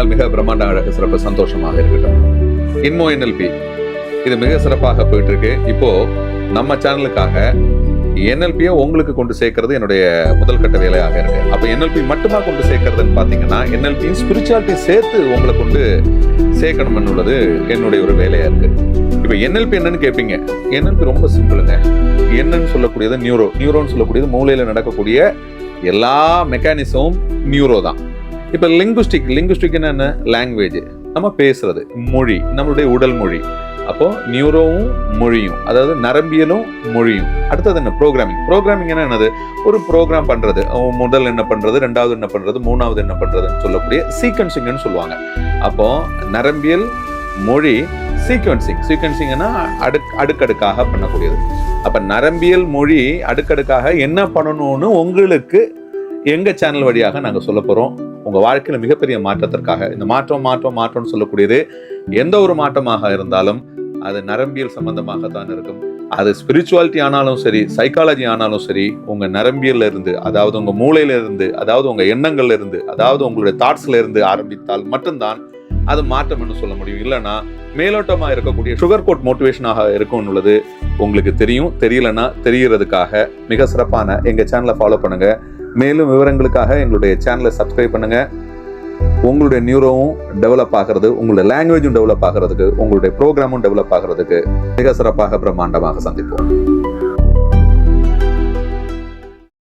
நாள் மிக பிரம்மாண்டமாக சிறப்பு சந்தோஷமாக இருக்கட்டும். இன்மோ NLP இது மிக சிறப்பாக போயிட்டு இருக்கு. இப்போ நம்ம சேனலுக்காக NLP-யை உங்களுக்கு கொண்டு சேர்க்கறது என்னுடைய முதல் கட்ட வேலையாக இருக்கு. அப்ப NLP மட்டுமா கொண்டு சேர்க்கறதுன்னு பாத்தீங்கன்னா NLP ஸ்பிரிச்சுவாலிட்டி சேர்த்து உங்களை கொண்டு சேர்க்கணும் என்னுள்ளது என்னுடைய ஒரு வேலையா இருக்கு. இப்ப NLP என்னன்னு கேட்பீங்க. NLP ரொம்ப சிம்பிளுங்க. என்னன்னு சொல்லக்கூடியது நியூரோன்னு சொல்லக்கூடியது மூளையில நடக்கக்கூடிய எல்லா மெக்கானிசமும் நியூரோ தான். இப்ப லிங்குஸ்டிக் என்ன? லாங்குவேஜ், நம்ம பேசுறது மொழி, நம்மளுடைய உடல் மொழி. அப்போ நியூரோவும் மொழியும், அதாவது நரம்பியலும் மொழியும். அடுத்தது என்ன? ப்ரோக்ராமிங் என்னது? ஒரு ப்ரோக்ராம் பண்றது. முதல் என்ன பண்றது, ரெண்டாவது என்ன பண்றது, மூணாவது என்ன பண்றதுன்னு சொல்லக்கூடிய சீக்வன்சிங்னு சொல்லுவாங்க. அப்போ நரம்பியல், மொழி, சீக்வன்சிங்னா அடுக்கடுக்காக பண்ணக்கூடியது. அப்ப நரம்பியல், மொழி அடுக்கடுக்காக என்ன பண்ணணும்னு உங்களுக்கு எங்க சேனல் வழியாக நாங்க சொல்ல போறோம். உங்க வாழ்க்கையில மிகப்பெரிய மாற்றத்திற்காக. இந்த மாற்றம்னு சொல்லக்கூடியது எந்த ஒரு மாற்றமாக இருந்தாலும் அது நரம்பியல் சம்பந்தமாக தான் இருக்கும். அது ஸ்பிரிச்சுவாலிட்டி ஆனாலும் சரி, சைக்காலஜி ஆனாலும் சரி, உங்க நரம்பியல்ல இருந்து, அதாவது உங்க மூளையில இருந்து, அதாவது உங்க எண்ணங்கள்ல இருந்து, அதாவது உங்களுடைய தாட்ஸ்ல இருந்து ஆரம்பித்தால் மட்டும்தான் அது மாற்றம்னு சொல்ல முடியும். இல்லைன்னா மேலோட்டமா இருக்கக்கூடிய சுகர் கோட் மோட்டிவேஷனாக இருக்கும் உள்ளது உங்களுக்கு தெரியும். தெரியலன்னா தெரியறதுக்காக மிக சிறப்பான எங்க சேனலை ஃபாலோ பண்ணுங்க. மேலும் விவரங்களுக்காக எங்களுடைய சேனலை சப்ஸ்கிரைப் பண்ணுங்க. உங்களுடைய நியூரோவும் டெவலப் ஆகிறது, உங்களுடைய லாங்குவேஜும் டெவலப் ஆகிறதுக்கு, உங்களுடைய ப்ரோக்ராமும் டெவலப் ஆகிறதுக்கு மிக சிறப்பாக பிரம்மாண்டமாக சந்திப்போம்.